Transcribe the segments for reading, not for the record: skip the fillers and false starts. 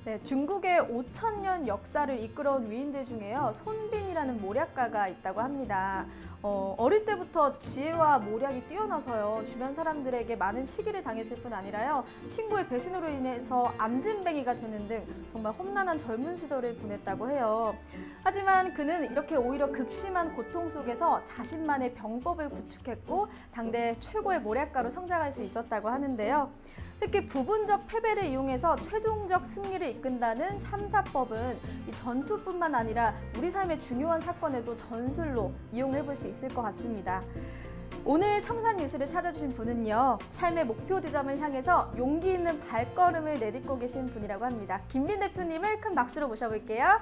네, 중국의 5,000년 역사를 이끌어온 위인들 중에요. 손빈이라는 모략가가 있다고 합니다. 어릴 때부터 지혜와 모략이 뛰어나서요. 주변 사람들에게 많은 시기를 당했을 뿐 아니라요. 친구의 배신으로 인해서 안진뱅이가 되는 등 정말 험난한 젊은 시절을 보냈다고 해요. 하지만 그는 이렇게 오히려 극심한 고통 속에서 자신만의 병법을 구축했고 당대 최고의 모략가로 성장할 수 있었다고 하는데요. 특히 부분적 패배를 이용해서 최종적 승리를 이끈다는 삼사법은 이 전투뿐만 아니라 우리 삶의 중요한 사건에도 전술로 이용해 볼 수 있을 것 같습니다. 오늘 청산 뉴스를 찾아주신 분은요. 삶의 목표 지점을 향해서 용기 있는 발걸음을 내딛고 계신 분이라고 합니다. 김빈 대표님을 큰 박수로 모셔볼게요.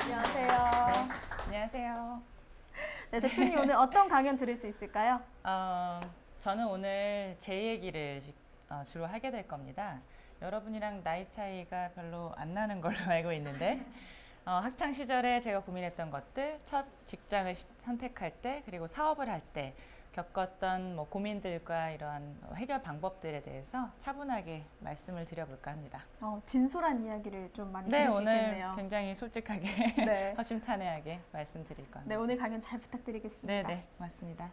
안녕하세요. 네, 안녕하세요. 네, 대표님 오늘 어떤 강연 들을 수 있을까요? 저는 오늘 제 얘기를 주로 하게 될 겁니다. 여러분이랑 나이 차이가 별로 안 나는 걸로 알고 있는데 학창 시절에 제가 고민했던 것들, 첫 직장을 선택할 때 그리고 사업을 할 때 겪었던 고민들과 이러한 해결 방법들에 대해서 차분하게 말씀을 드려볼까 합니다. 진솔한 이야기를 좀 많이 들을 수 있겠네요. 오늘 굉장히 솔직하게 네. 허심탄회하게 말씀드릴 겁니다. 네, 오늘 강연 잘 부탁드리겠습니다. 네, 고맙습니다.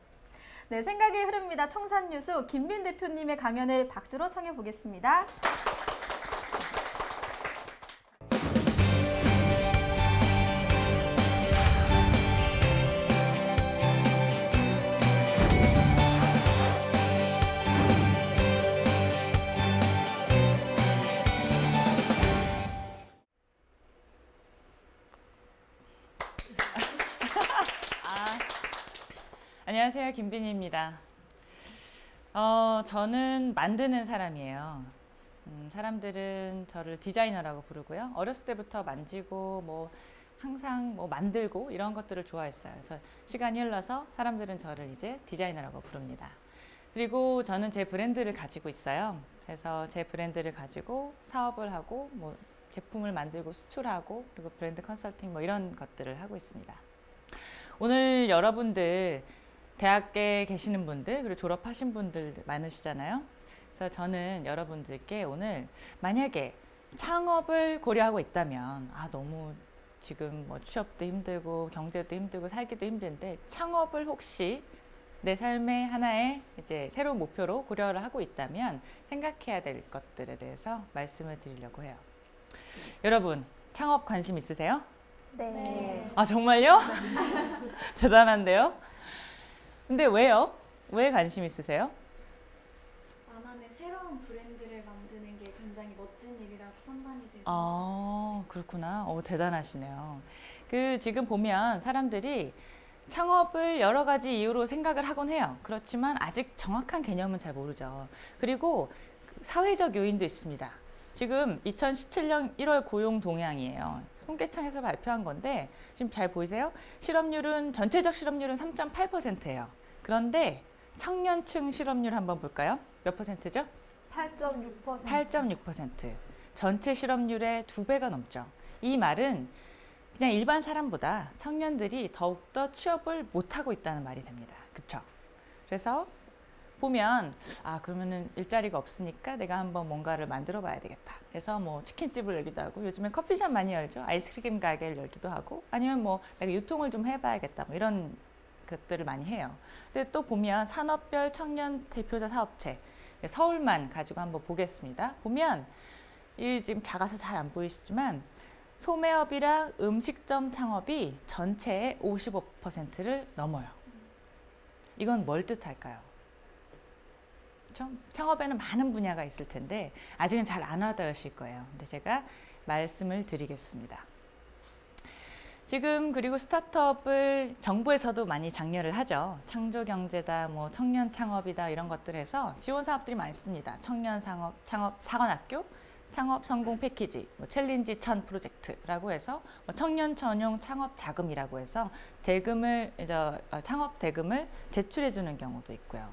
네, 생각의 흐릅니다. 청산뉴스 김빈 대표님의 강연을 박수로 청해 보겠습니다. 안녕하세요, 김빈입니다. 저는 만드는 사람이에요. 사람들은 저를 디자이너라고 부르고요. 어렸을 때부터 만지고 항상 만들고 이런 것들을 좋아했어요. 그래서 시간이 흘러서 사람들은 저를 이제 디자이너라고 부릅니다. 그리고 저는 제 브랜드를 가지고 있어요. 그래서 제 브랜드를 가지고 사업을 하고 제품을 만들고 수출하고 그리고 브랜드 컨설팅 이런 것들을 하고 있습니다. 오늘 여러분들 대학에 계시는 분들 그리고 졸업하신 분들 많으시잖아요. 그래서 저는 여러분들께 오늘 만약에 창업을 고려하고 있다면 너무 지금 취업도 힘들고 경제도 힘들고 살기도 힘든데 창업을 혹시 내 삶의 하나의 이제 새로운 목표로 고려를 하고 있다면 생각해야 될 것들에 대해서 말씀을 드리려고 해요. 여러분 창업 관심 있으세요? 네. 정말요? 대단한데요? 근데 왜요? 왜 관심 있으세요? 나만의 새로운 브랜드를 만드는 게 굉장히 멋진 일이라고 판단이 돼서. 그렇구나. 대단하시네요. 지금 보면 사람들이 창업을 여러 가지 이유로 생각을 하곤 해요. 그렇지만 아직 정확한 개념은 잘 모르죠. 그리고 사회적 요인도 있습니다. 지금 2017년 1월 고용 동향이에요. 통계청에서 발표한 건데 지금 잘 보이세요? 전체적 실업률은 3.8%예요. 그런데 청년층 실업률 한번 볼까요? 몇 퍼센트죠? 8.6%. 8.6%. 전체 실업률의 2배가 넘죠. 이 말은 그냥 일반 사람보다 청년들이 더욱더 취업을 못하고 있다는 말이 됩니다. 그렇죠? 그래서 보면 그러면은 일자리가 없으니까 내가 한번 뭔가를 만들어 봐야 되겠다. 그래서 치킨집을 열기도 하고 요즘엔 커피숍 많이 열죠. 아이스크림 가게를 열기도 하고 아니면 내가 유통을 좀 해봐야겠다. 이런 것들을 많이 해요. 근데 또 보면 산업별 청년 대표자 사업체 서울만 가지고 한번 보겠습니다. 보면 이 지금 작아서 잘 안 보이시지만 소매업이랑 음식점 창업이 전체의 55%를 넘어요. 이건 뭘 뜻할까요? 창업에는 많은 분야가 있을 텐데 아직은 잘 안 와닿으실 거예요. 근데 제가 말씀을 드리겠습니다. 지금 그리고 스타트업을 정부에서도 많이 장려를 하죠. 창조경제다, 청년 창업이다 이런 것들 해서 지원 사업들이 많습니다. 청년 창업 사관학교, 창업 성공 패키지, 챌린지 1000 프로젝트라고 해서 청년 전용 창업 자금이라고 해서 창업 대금을 제출해 주는 경우도 있고요.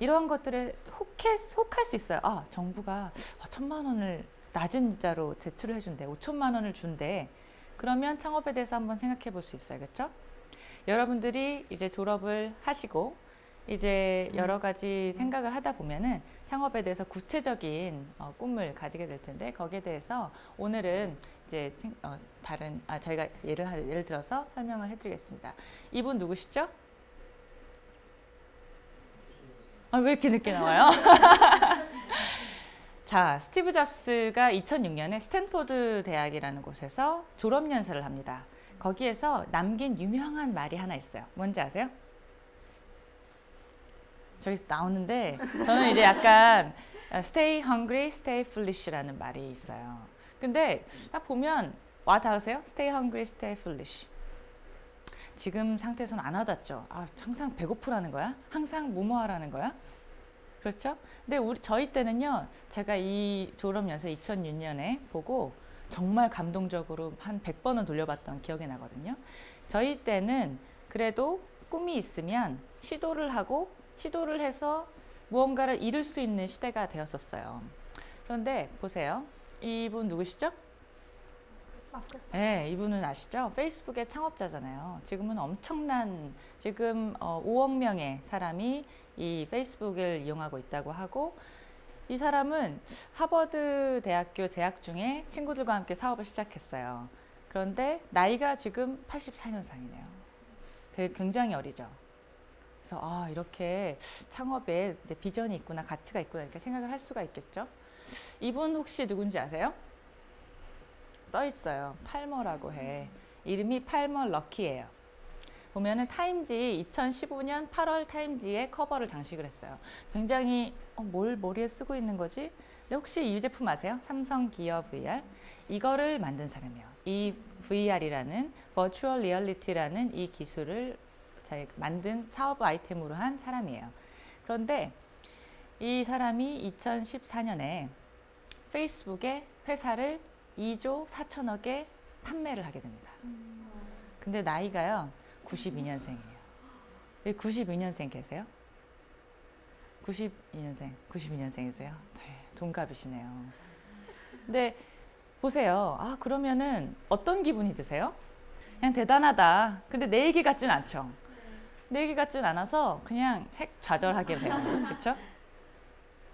이러한 것들에 혹할 수 있어요. 정부가 1000만 원을 낮은 이자로 제출을 해준대. 5천만 원을 준대. 그러면 창업에 대해서 한번 생각해 볼 수 있어요. 그렇죠? 여러분들이 이제 졸업을 하시고 이제 여러 가지 생각을 하다 보면은 창업에 대해서 구체적인 꿈을 가지게 될 텐데 거기에 대해서 오늘은 이제 저희가 예를 들어서 설명을 해드리겠습니다. 이분 누구시죠? 왜 이렇게 늦게 나와요? 자, 스티브 잡스가 2006년에 스탠포드 대학이라는 곳에서 졸업연설을 합니다. 거기에서 남긴 유명한 말이 하나 있어요. 뭔지 아세요? 저기 나오는데 저는 이제 약간 stay hungry, stay foolish라는 말이 있어요. 근데 딱 보면 와 닿으세요? stay hungry, stay foolish. 지금 상태에서는 안 와닿죠. 항상 배고프라는 거야? 항상 뭐뭐 하라는 거야? 그렇죠? 근데 저희 때는요. 제가 이 졸업연설 2006년에 보고 정말 감동적으로 한 100번은 돌려봤던 기억이 나거든요. 저희 때는 그래도 꿈이 있으면 시도를 해서 무언가를 이룰 수 있는 시대가 되었었어요. 그런데 보세요. 이분 누구시죠? 네, 이분은 아시죠? 페이스북의 창업자잖아요. 지금은 엄청난, 지금 5억 명의 사람이 이 페이스북을 이용하고 있다고 하고, 이 사람은 하버드 대학교 재학 중에 친구들과 함께 사업을 시작했어요. 그런데 나이가 지금 84년생이네요. 되게 굉장히 어리죠. 그래서 이렇게 창업에 이제 비전이 있구나, 가치가 있구나 이렇게 생각을 할 수가 있겠죠. 이분 혹시 누군지 아세요? 써 있어요. 팔머라고 해. 이름이 팔머 럭키예요. 보면은 타임지 2015년 8월 타임지에 커버를 장식을 했어요. 굉장히 뭘 머리에 쓰고 있는 거지? 근데 혹시 이 제품 아세요? 삼성 기어 VR? 이거를 만든 사람이에요. 이 VR이라는 Virtual Reality라는 이 기술을 만든 사업 아이템으로 한 사람이에요. 그런데 이 사람이 2014년에 페이스북에 회사를 2조 4천억에 판매를 하게 됩니다. 근데 나이가요 92년생이에요. 92년생 계세요? 92년생이세요? 네, 동갑이시네요. 근데 보세요. 그러면은 어떤 기분이 드세요? 그냥 대단하다. 근데 내 얘기 같진 않죠? 내 얘기 같진 않아서 그냥 좌절하게 돼요. 그렇죠?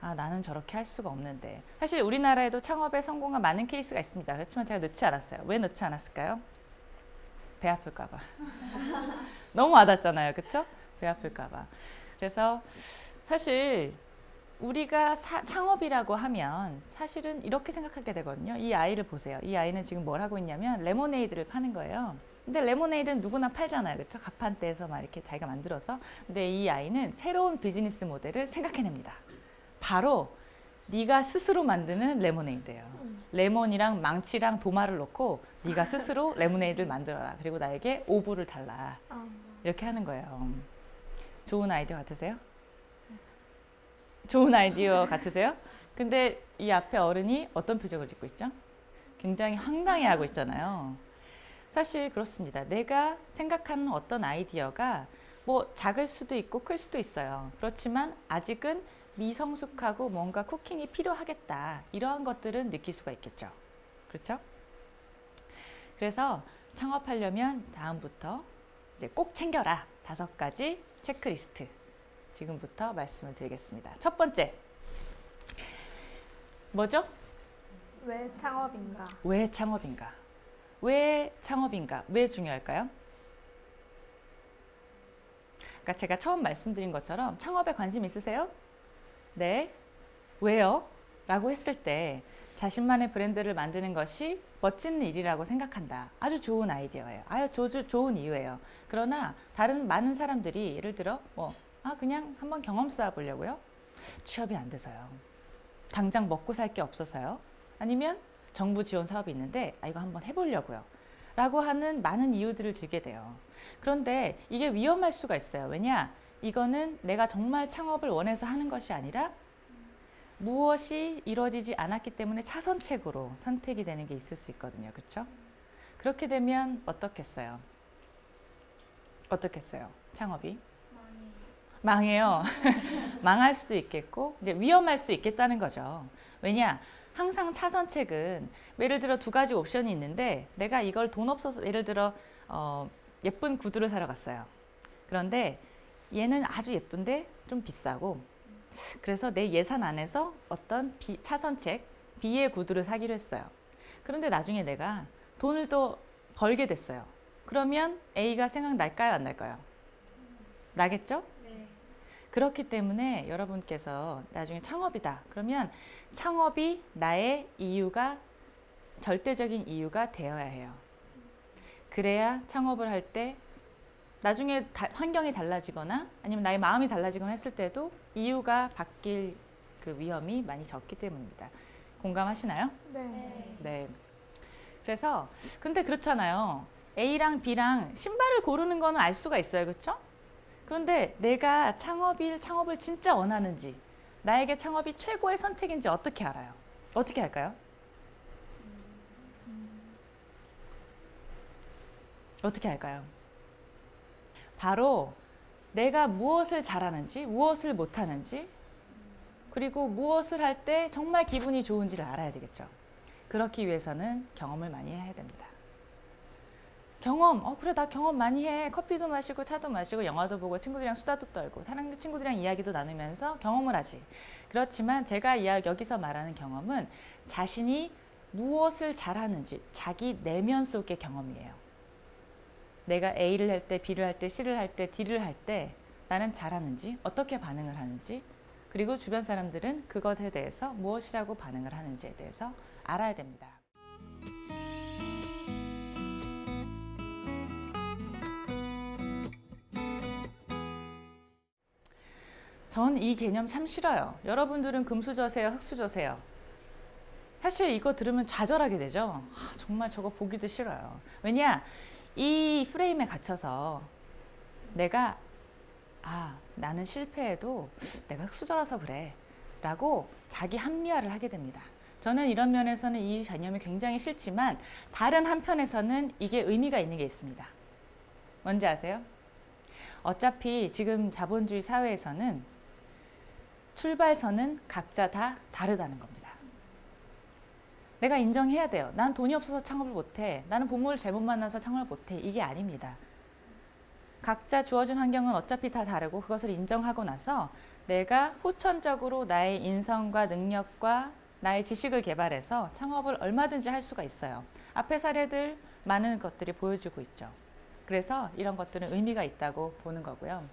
나는 저렇게 할 수가 없는데. 사실 우리나라에도 창업에 성공한 많은 케이스가 있습니다. 그렇지만 제가 넣지 않았어요. 왜 넣지 않았을까요? 배 아플까 봐. 너무 와닿잖아요. 그렇죠? 배 아플까 봐. 그래서 사실 우리가 창업이라고 하면 사실은 이렇게 생각하게 되거든요. 이 아이를 보세요. 이 아이는 지금 뭘 하고 있냐면 레모네이드를 파는 거예요. 근데 레모네이드는 누구나 팔잖아요. 그렇죠? 가판대에서 막 이렇게 자기가 만들어서. 근데 이 아이는 새로운 비즈니스 모델을 생각해냅니다. 바로 네가 스스로 만드는 레모네이드예요. 레몬이랑 망치랑 도마를 넣고 네가 스스로 레모네이드를 만들어라. 그리고 나에게 오브를 달라. 이렇게 하는 거예요. 좋은 아이디어 같으세요? 좋은 아이디어 같으세요? 근데 이 앞에 어른이 어떤 표정을 짓고 있죠? 굉장히 황당해하고 있잖아요. 사실 그렇습니다. 내가 생각하는 어떤 아이디어가 뭐 작을 수도 있고 클 수도 있어요. 그렇지만 아직은 미성숙하고 뭔가 쿠킹이 필요하겠다. 이러한 것들은 느낄 수가 있겠죠. 그렇죠? 그래서 창업하려면 다음부터 이제 꼭 챙겨라. 5가지 체크리스트. 지금부터 말씀을 드리겠습니다. 첫 번째. 뭐죠? 왜 창업인가? 왜 창업인가? 왜 창업인가? 왜 중요할까요? 그러니까 제가 처음 말씀드린 것처럼 창업에 관심 있으세요? 네. 왜요? 라고 했을 때 자신만의 브랜드를 만드는 것이 멋진 일이라고 생각한다. 아주 좋은 아이디어예요. 아주 좋은 이유예요. 그러나 다른 많은 사람들이 예를 들어 그냥 한번 경험 쌓아보려고요. 취업이 안 돼서요. 당장 먹고 살 게 없어서요. 아니면 정부 지원 사업이 있는데 이거 한번 해보려고요. 라고 하는 많은 이유들을 들게 돼요. 그런데 이게 위험할 수가 있어요. 왜냐? 이거는 내가 정말 창업을 원해서 하는 것이 아니라 무엇이 이루어지지 않았기 때문에 차선책으로 선택이 되는 게 있을 수 있거든요. 그렇죠? 그렇게 되면 어떻겠어요? 창업이? 망해요. 망할 수도 있겠고 이제 위험할 수 있겠다는 거죠. 왜냐? 항상 차선책은 예를 들어 2가지 옵션이 있는데 내가 이걸 돈 없어서 예를 들어 예쁜 구두를 사러 갔어요. 그런데 얘는 아주 예쁜데 좀 비싸고 그래서 내 예산 안에서 어떤 차선책 B의 구두를 사기로 했어요. 그런데 나중에 내가 돈을 또 벌게 됐어요. 그러면 A가 생각날까요? 안 날까요? 나겠죠? 네. 그렇기 때문에 여러분께서 나중에 창업이다. 그러면 창업이 나의 이유가 절대적인 이유가 되어야 해요. 그래야 창업을 할 때 나중에 환경이 달라지거나 아니면 나의 마음이 달라지거나 했을 때도 이유가 바뀔 그 위험이 많이 적기 때문입니다. 공감하시나요? 네. 네. 그래서 근데 그렇잖아요. A랑 B랑 신발을 고르는 거는 알 수가 있어요. 그렇죠? 그런데 내가 창업을 진짜 원하는지 나에게 창업이 최고의 선택인지 어떻게 알아요? 어떻게 할까요? 어떻게 할까요? 바로 내가 무엇을 잘하는지 무엇을 못하는지 그리고 무엇을 할 때 정말 기분이 좋은지를 알아야 되겠죠. 그렇기 위해서는 경험을 많이 해야 됩니다. 경험, 그래 나 경험 많이 해. 커피도 마시고 차도 마시고 영화도 보고 친구들이랑 수다도 떨고 사람 친구들이랑 이야기도 나누면서 경험을 하지. 그렇지만 제가 여기서 말하는 경험은 자신이 무엇을 잘하는지 자기 내면 속의 경험이에요. 내가 A를 할 때, B를 할 때, C를 할 때, D를 할 때 나는 잘하는지 어떻게 반응을 하는지 그리고 주변 사람들은 그것에 대해서 무엇이라고 반응을 하는지에 대해서 알아야 됩니다. 전 이 개념 참 싫어요. 여러분들은 금수저세요? 흙수저세요? 사실 이거 들으면 좌절하게 되죠. 정말 저거 보기도 싫어요. 왜냐? 이 프레임에 갇혀서 내가 나는 실패해도 내가 흙수저라서 그래 라고 자기 합리화를 하게 됩니다. 저는 이런 면에서는 이 개념이 굉장히 싫지만 다른 한편에서는 이게 의미가 있는 게 있습니다. 뭔지 아세요? 어차피 지금 자본주의 사회에서는 출발선은 각자 다 다르다는 겁니다. 내가 인정해야 돼요. 난 돈이 없어서 창업을 못해. 나는 부모를 잘못 만나서 창업을 못해. 이게 아닙니다. 각자 주어진 환경은 어차피 다 다르고 그것을 인정하고 나서 내가 후천적으로 나의 인성과 능력과 나의 지식을 개발해서 창업을 얼마든지 할 수가 있어요. 앞에 사례들 많은 것들이 보여주고 있죠. 그래서 이런 것들은 의미가 있다고 보는 거고요.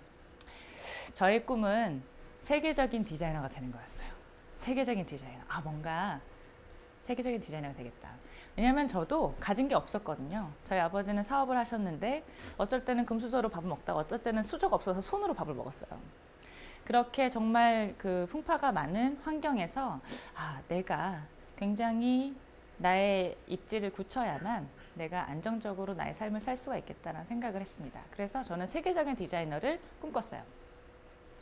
저의 꿈은 세계적인 디자이너가 되는 거였어요. 세계적인 디자이너. 뭔가 세계적인 디자이너가 되겠다. 왜냐하면 저도 가진 게 없었거든요. 저희 아버지는 사업을 하셨는데 어쩔 때는 금수저로 밥을 먹다가 어쩔 때는 수저가 없어서 손으로 밥을 먹었어요. 그렇게 정말 그 풍파가 많은 환경에서 내가 굉장히 나의 입지를 굳혀야만 내가 안정적으로 나의 삶을 살 수가 있겠다는 생각을 했습니다. 그래서 저는 세계적인 디자이너를 꿈꿨어요.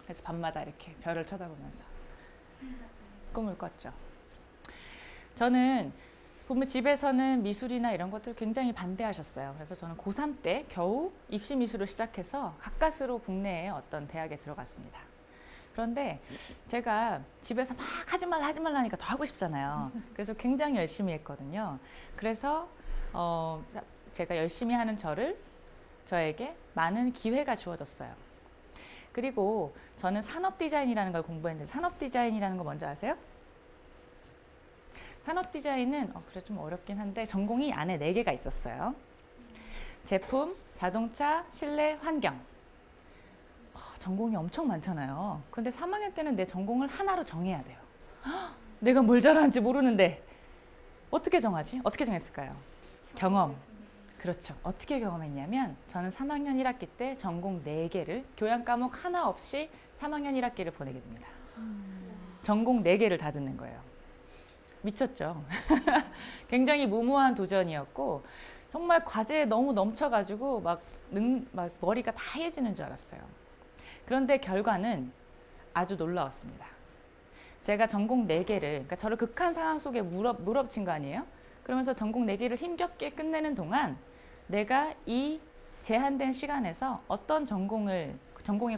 그래서 밤마다 이렇게 별을 쳐다보면서 꿈을 꿨죠. 저는 부모 집에서는 미술이나 이런 것들 굉장히 반대하셨어요. 그래서 저는 고3 때 겨우 입시 미술을 시작해서 가까스로 국내의 어떤 대학에 들어갔습니다. 그런데 제가 집에서 막 하지 말라 하니까 더 하고 싶잖아요. 그래서 굉장히 열심히 했거든요. 그래서 제가 열심히 하는 저에게 많은 기회가 주어졌어요. 그리고 저는 산업 디자인이라는 걸 공부했는데 산업 디자인이라는 거 뭔지 아세요? 산업 디자인은 그래 좀 어렵긴 한데 전공이 안에 4개가 있었어요. 제품, 자동차, 실내, 환경. 전공이 엄청 많잖아요. 근데 3학년 때는 내 전공을 하나로 정해야 돼요. 내가 뭘 잘하는지 모르는데 어떻게 정하지? 어떻게 정했을까요? 경험. 그렇죠. 어떻게 경험했냐면 저는 3학년 1학기 때 전공 4개를 교양 과목 하나 없이 3학년 1학기를 보내게 됩니다. 전공 4개를 다 듣는 거예요. 미쳤죠. 굉장히 무모한 도전이었고 정말 과제에 너무 넘쳐가지고 막 머리가 다 하얘지는 줄 알았어요. 그런데 결과는 아주 놀라웠습니다. 제가 전공 4개를 그러니까 저를 극한 상황 속에 몰아붙인 거 아니에요? 그러면서 전공 4개를 힘겹게 끝내는 동안 내가 이 제한된 시간에서 어떤 전공의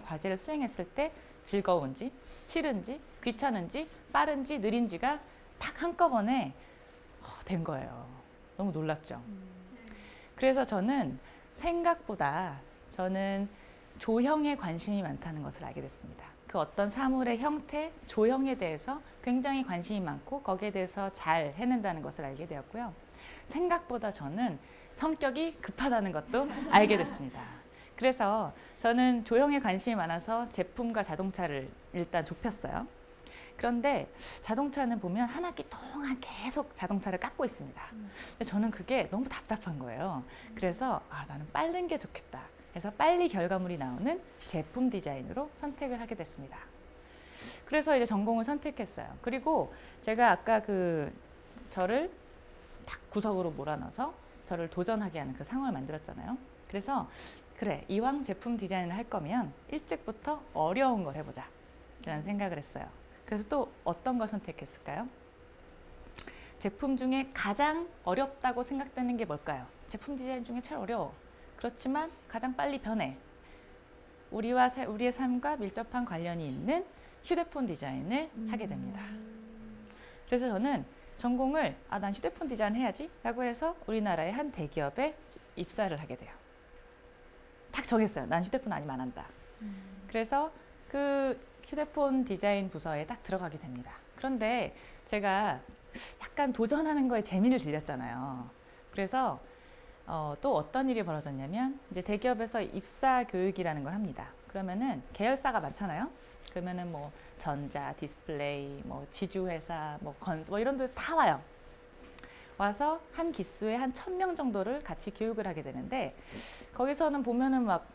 과제를 수행했을 때 즐거운지 싫은지 귀찮은지 빠른지 느린지가 딱 한꺼번에 된 거예요. 너무 놀랍죠. 그래서 저는 생각보다 조형에 관심이 많다는 것을 알게 됐습니다. 그 어떤 사물의 형태, 조형에 대해서 굉장히 관심이 많고 거기에 대해서 잘 해낸다는 것을 알게 되었고요. 생각보다 저는 성격이 급하다는 것도 알게 됐습니다. 그래서 저는 조형에 관심이 많아서 제품과 자동차를 일단 좁혔어요. 그런데 자동차는 보면 한 학기 동안 계속 자동차를 깎고 있습니다. 근데 저는 그게 너무 답답한 거예요. 그래서 나는 빠른 게 좋겠다. 그래서 빨리 결과물이 나오는 제품 디자인으로 선택을 하게 됐습니다. 그래서 이제 전공을 선택했어요. 그리고 제가 아까 저를 딱 구석으로 몰아넣어서 저를 도전하게 하는 그 상황을 만들었잖아요. 그래서 그래, 이왕 제품 디자인을 할 거면 일찍부터 어려운 걸 해보자 라는 생각을 했어요. 그래서 또 어떤 걸 선택했을까요? 제품 중에 가장 어렵다고 생각되는 게 뭘까요? 제품 디자인 중에 제일 어려워. 그렇지만 가장 빨리 변해. 우리의 삶과 밀접한 관련이 있는 휴대폰 디자인을 하게 됩니다. 그래서 저는 전공을 난 휴대폰 디자인 해야지 라고 해서 우리나라의 한 대기업에 입사를 하게 돼요. 딱 정했어요. 난 휴대폰 아니면 안 한다. 그래서 그 휴대폰 디자인 부서에 딱 들어가게 됩니다. 그런데 제가 약간 도전하는 거에 재미를 들렸잖아요. 그래서 또 어떤 일이 벌어졌냐면 이제 대기업에서 입사 교육이라는 걸 합니다. 그러면은 계열사가 많잖아요. 그러면은 뭐 전자, 디스플레이, 뭐 지주회사, 뭐 이런 데서 다 와요. 와서 한 기수에 한 1000명 정도를 같이 교육을 하게 되는데 거기서는 보면은 막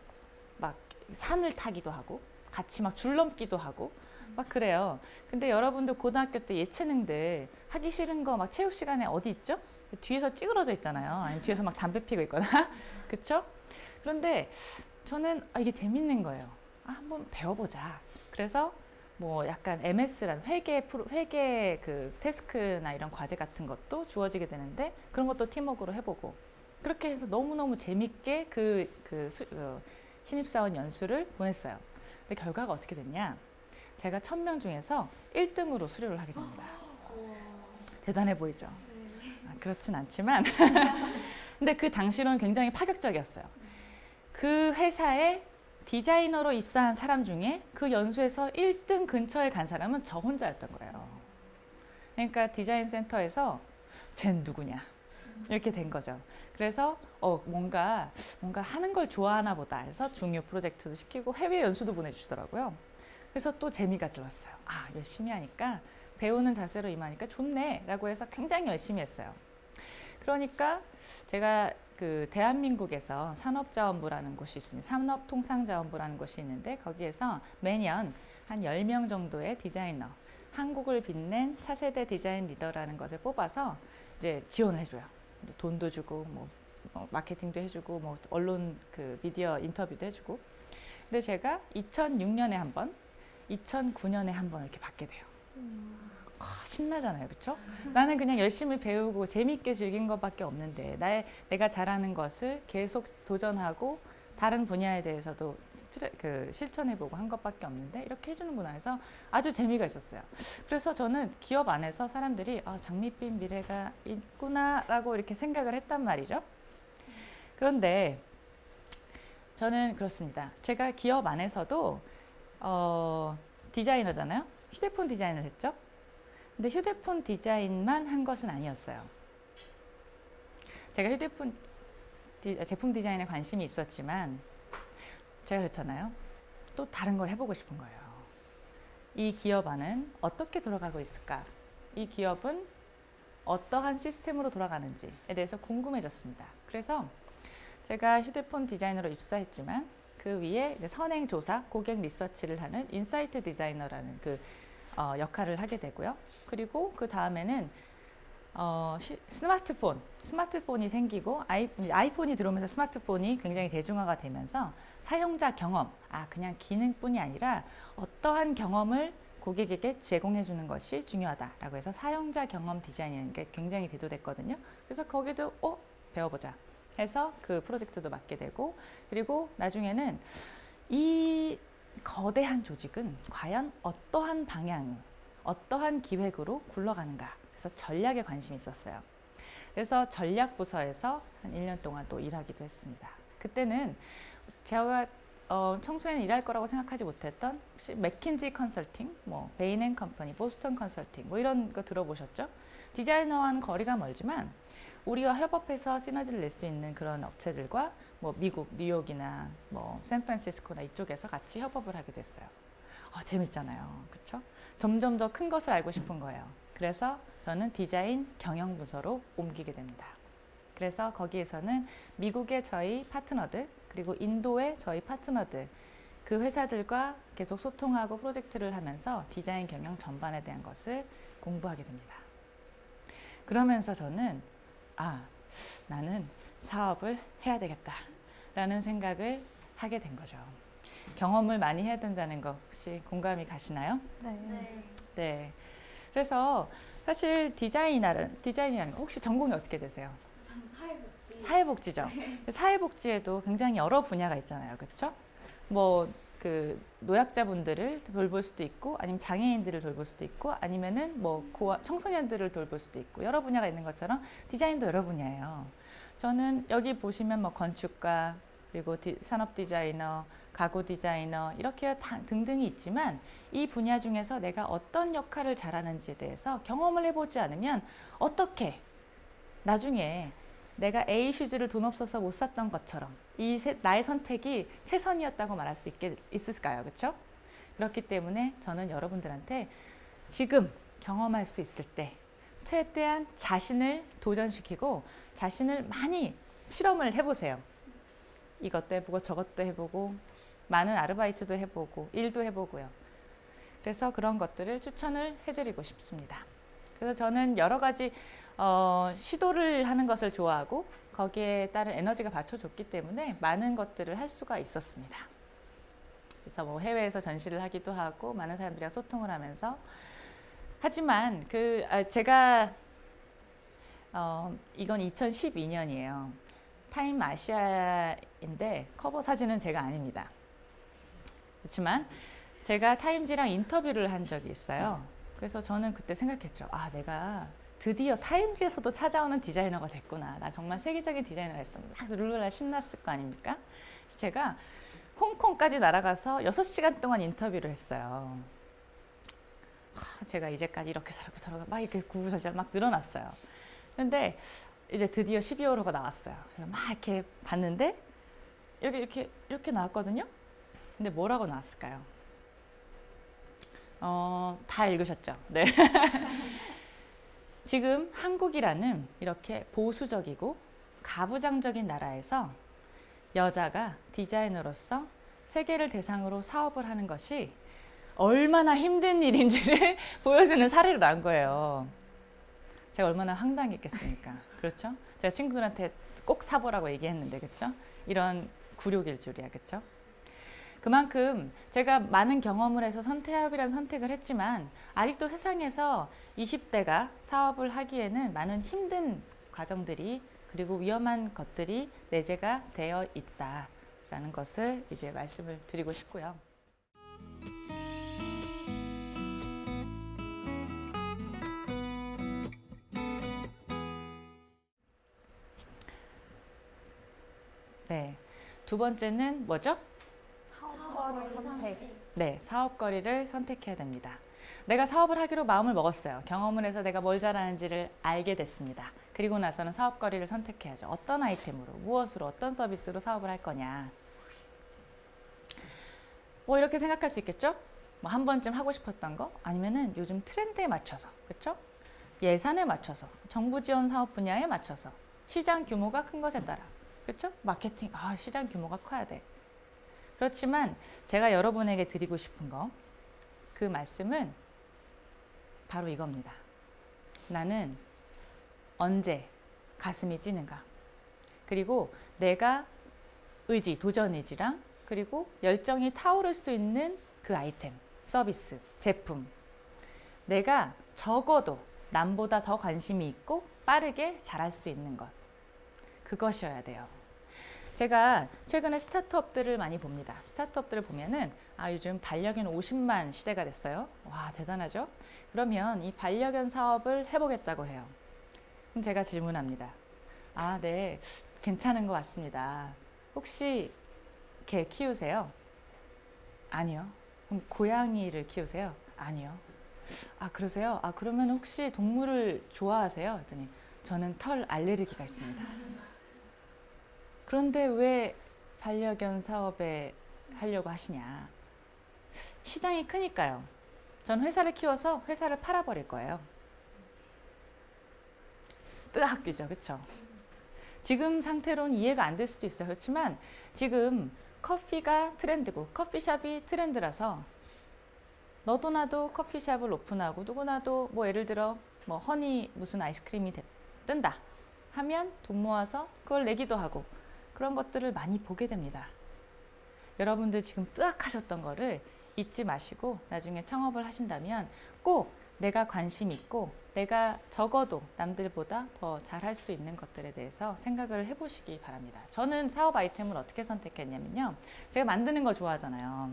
산을 타기도 하고 같이 막 줄넘기도 하고 막 그래요. 근데 여러분들 고등학교 때 예체능들 하기 싫은 거 막 체육 시간에 어디 있죠? 뒤에서 찌그러져 있잖아요. 아니면 뒤에서 막 담배 피고 있거나 그렇죠? 그런데 저는 이게 재밌는 거예요. 한번 배워보자. 그래서 뭐 약간 MS라는 회계 그 태스크나 이런 과제 같은 것도 주어지게 되는데 그런 것도 팀워크로 해보고 그렇게 해서 너무너무 재밌게 신입사원 연수를 보냈어요. 근데 결과가 어떻게 됐냐? 제가 1000명 중에서 1등으로 수료를 하게 됩니다. 대단해 보이죠? 그렇진 않지만 근데 그 당시로는 굉장히 파격적이었어요. 그 회사에 디자이너로 입사한 사람 중에 그 연수에서 1등 근처에 간 사람은 저 혼자였던 거예요. 그러니까 디자인 센터에서 쟨 누구냐 이렇게 된 거죠. 그래서 뭔가 하는 걸 좋아하나 보다 해서 중요 프로젝트도 시키고 해외 연수도 보내주시더라고요. 그래서 또 재미가 들었어요. 열심히 하니까 배우는 자세로 임하니까 좋네 라고 해서 굉장히 열심히 했어요. 그러니까 제가 그 대한민국에서 산업자원부라는 곳이 있습니다. 산업통상자원부라는 곳이 있는데 거기에서 매년 한 10명 정도의 디자이너, 한국을 빛낸 차세대 디자인 리더라는 것을 뽑아서 이제 지원을 해줘요. 돈도 주고 뭐 마케팅도 해주고 뭐 언론 그 미디어 인터뷰도 해주고. 근데 제가 2006년에 한 번, 2009년에 한 번 이렇게 받게 돼요. 신나잖아요, 그렇죠? 나는 그냥 열심히 배우고 재미있게 즐긴 것밖에 없는데 내가 잘하는 것을 계속 도전하고 다른 분야에 대해서도 실천해보고 한 것밖에 없는데 이렇게 해주는구나 해서 아주 재미가 있었어요. 그래서 저는 기업 안에서 사람들이 장밋빛 미래가 있구나 라고 이렇게 생각을 했단 말이죠. 그런데 저는 그렇습니다. 제가 기업 안에서도 디자이너잖아요. 휴대폰 디자인을 했죠. 근데 휴대폰 디자인만 한 것은 아니었어요. 제가 제품 디자인에 관심이 있었지만 제가 그랬잖아요. 또 다른 걸 해보고 싶은 거예요. 이 기업 안은 어떻게 돌아가고 있을까? 이 기업은 어떠한 시스템으로 돌아가는지에 대해서 궁금해졌습니다. 그래서 제가 휴대폰 디자이너로 입사했지만 그 위에 이제 선행 조사, 고객 리서치를 하는 인사이트 디자이너라는 역할을 하게 되고요. 그리고 그 다음에는 스마트폰이 생기고 아이폰이 들어오면서 스마트폰이 굉장히 대중화가 되면서 사용자 경험, 그냥 기능뿐이 아니라 어떠한 경험을 고객에게 제공해 주는 것이 중요하다라고 해서 사용자 경험 디자인이라는 게 굉장히 대두됐거든요. 그래서 거기도 배워보자 해서 그 프로젝트도 맡게 되고 그리고 나중에는 이 거대한 조직은 과연 어떠한 방향, 어떠한 기획으로 굴러가는가 그래서 전략에 관심이 있었어요. 그래서 전략부서에서 한 1년 동안 또 일하기도 했습니다. 그때는 제가 청소에는 일할 거라고 생각하지 못했던 혹시 맥킨지 컨설팅, 뭐 베인 앤 컴퍼니, 보스턴 컨설팅 뭐 이런 거 들어보셨죠? 디자이너와는 거리가 멀지만 우리와 협업해서 시너지를 낼 수 있는 그런 업체들과 뭐 미국, 뉴욕이나 뭐 샌프란시스코나 이쪽에서 같이 협업을 하게 됐어요. 재밌잖아요. 그렇죠? 점점 더 큰 것을 알고 싶은 거예요. 그래서 저는 디자인 경영부서로 옮기게 됩니다. 그래서 거기에서는 미국의 저희 파트너들 그리고 인도의 저희 파트너들 그 회사들과 계속 소통하고 프로젝트를 하면서 디자인 경영 전반에 대한 것을 공부하게 됩니다. 그러면서 저는 나는 사업을 해야 되겠다라는 생각을 하게 된 거죠. 경험을 많이 해야 된다는 거 혹시 공감이 가시나요? 네. 네. 그래서 사실 디자인이라는 거 혹시 전공이 어떻게 되세요? 전 사회복지. 사회복지죠. 사회복지에도 굉장히 여러 분야가 있잖아요. 그렇죠? 뭐 그 노약자분들을 돌볼 수도 있고 아니면 장애인들을 돌볼 수도 있고 아니면은 뭐 청소년들을 돌볼 수도 있고 여러 분야가 있는 것처럼 디자인도 여러 분야예요. 저는 여기 보시면 뭐 건축가 그리고 산업 디자이너, 가구 디자이너 이렇게 등등이 있지만 이 분야 중에서 내가 어떤 역할을 잘하는지에 대해서 경험을 해보지 않으면 어떻게 나중에 내가 A 슈즈를 돈 없어서 못 샀던 것처럼 나의 선택이 최선이었다고 말할 수 있을까요? 그렇죠? 그렇기 때문에 저는 여러분들한테 지금 경험할 수 있을 때 최대한 자신을 도전시키고 자신을 많이 실험을 해보세요. 이것도 해보고 저것도 해보고 많은 아르바이트도 해보고 일도 해보고요. 그래서 그런 것들을 추천을 해드리고 싶습니다. 그래서 저는 여러 가지 시도를 하는 것을 좋아하고 거기에 따른 에너지가 받쳐줬기 때문에 많은 것들을 할 수가 있었습니다. 그래서 뭐 해외에서 전시를 하기도 하고 많은 사람들이랑 소통을 하면서 하지만 제가 이건 2012년이에요. 타임 아시아인데 커버 사진은 제가 아닙니다. 그렇지만 제가 타임지랑 인터뷰를 한 적이 있어요. 그래서 저는 그때 생각했죠. 내가 드디어 타임지에서도 찾아오는 디자이너가 됐구나. 나 정말 세계적인 디자이너가 됐어. 막 룰루라 신났을 거 아닙니까? 그래서 제가 홍콩까지 날아가서 6시간 동안 인터뷰를 했어요. 제가 이제까지 이렇게 살고 막 이렇게 구구절절 막 늘어났어요. 그런데 이제 드디어 12월호가 나왔어요. 그래서 막 이렇게 봤는데 여기 이렇게 나왔거든요. 근데 뭐라고 나왔을까요? 다 읽으셨죠? 네. 지금 한국이라는 이렇게 보수적이고 가부장적인 나라에서 여자가 디자이너로서 세계를 대상으로 사업을 하는 것이 얼마나 힘든 일인지를 보여주는 사례로 나온 거예요. 제가 얼마나 황당했겠습니까? 그렇죠? 제가 친구들한테 꼭 사보라고 얘기했는데, 그렇죠? 이런 굴욕일 줄이야, 그렇죠? 그만큼 제가 많은 경험을 해서 선택이란 선택을 했지만 아직도 세상에서 20대가 사업을 하기에는 많은 힘든 과정들이 그리고 위험한 것들이 내재가 되어 있다라는 것을 이제 말씀을 드리고 싶고요. 네, 두 번째는 뭐죠? 사업거리 선택. 네, 사업거리를 선택해야 됩니다. 내가 사업을 하기로 마음을 먹었어요. 경험을 해서 내가 뭘 잘하는지를 알게 됐습니다. 그리고 나서는 사업거리를 선택해야죠. 어떤 아이템으로, 무엇으로, 어떤 서비스로 사업을 할 거냐. 뭐 이렇게 생각할 수 있겠죠? 뭐 한 번쯤 하고 싶었던 거, 아니면은 요즘 트렌드에 맞춰서, 그렇죠? 예산에 맞춰서, 정부 지원 사업 분야에 맞춰서, 시장 규모가 큰 것에 따라, 그렇죠? 마케팅, 시장 규모가 커야 돼. 그렇지만 제가 여러분에게 드리고 싶은 거, 그 말씀은 바로 이겁니다. 나는 언제 가슴이 뛰는가? 그리고 내가 도전 의지랑 그리고 열정이 타오를 수 있는 그 아이템, 서비스, 제품. 내가 적어도 남보다 더 관심이 있고 빠르게 잘할 수 있는 것. 그것이어야 돼요. 제가 최근에 스타트업들을 많이 봅니다. 스타트업들을 보면은 요즘 반려견 50만 시대가 됐어요. 와, 대단하죠? 그러면 이 반려견 사업을 해보겠다고 해요. 그럼 제가 질문합니다. 네, 괜찮은 것 같습니다. 혹시 개 키우세요? 아니요. 그럼 고양이를 키우세요? 아니요. 아, 그러세요? 아, 그러면 혹시 동물을 좋아하세요? 했더니 저는 털 알레르기가 있습니다. 그런데 왜 반려견 사업에 하려고 하시냐? 시장이 크니까요. 전 회사를 키워서 회사를 팔아버릴 거예요. 뜨악이죠, 그렇죠? 지금 상태로는 이해가 안 될 수도 있어요. 그렇지만 지금 커피가 트렌드고 커피숍이 트렌드라서 너도 나도 커피숍을 오픈하고 누구나도 뭐 예를 들어 뭐 허니 무슨 아이스크림이 뜬다 하면 돈 모아서 그걸 내기도 하고 그런 것들을 많이 보게 됩니다. 여러분들 지금 뜨악하셨던 거를 잊지 마시고 나중에 창업을 하신다면 꼭 내가 관심 있고 내가 적어도 남들보다 더 잘할 수 있는 것들에 대해서 생각을 해보시기 바랍니다. 저는 사업 아이템을 어떻게 선택했냐면요. 제가 만드는 거 좋아하잖아요.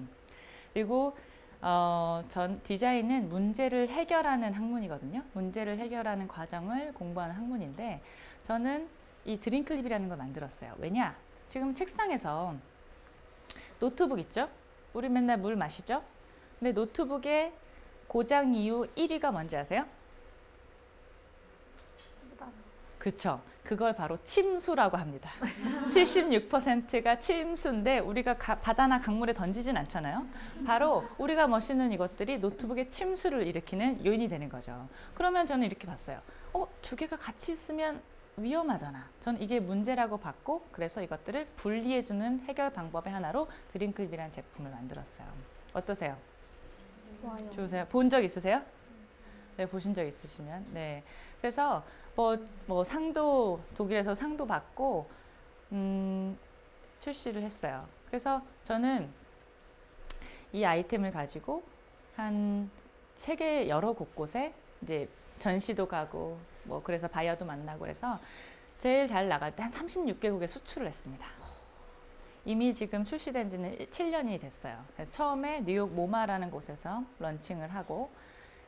그리고 전 디자인은 문제를 해결하는 학문이거든요. 문제를 해결하는 과정을 공부하는 학문인데 저는 이 드림클립이라는 걸 만들었어요. 왜냐? 지금 책상에서 노트북 있죠? 우리 맨날 물 마시죠? 근데 노트북의 고장 이유 1위가 뭔지 아세요? 쏟아서. 그쵸. 그걸 바로 침수라고 합니다. 76%가 침수인데 우리가 바다나 강물에 던지진 않잖아요. 바로 우리가 마시는 이것들이 노트북에 침수를 일으키는 요인이 되는 거죠. 그러면 저는 이렇게 봤어요. 두 개가 같이 있으면 위험하잖아. 저는 이게 문제라고 봤고 그래서 이것들을 분리해주는 해결 방법의 하나로 드림클립이라는 제품을 만들었어요. 어떠세요? 좋아요. 좋으세요? 본 적 있으세요? 네, 보신 적 있으시면. 네. 그래서 뭐 상도 독일에서 상도 받고 출시를 했어요. 그래서 저는 이 아이템을 가지고 한 세계 여러 곳곳에 이제 전시도 가고 뭐 그래서 바이어도 만나고 그래서 제일 잘 나갈 때 한 36개국에 수출을 했습니다. 이미 지금 출시된 지는 7년이 됐어요. 그래서 처음에 뉴욕 모마라는 곳에서 런칭을 하고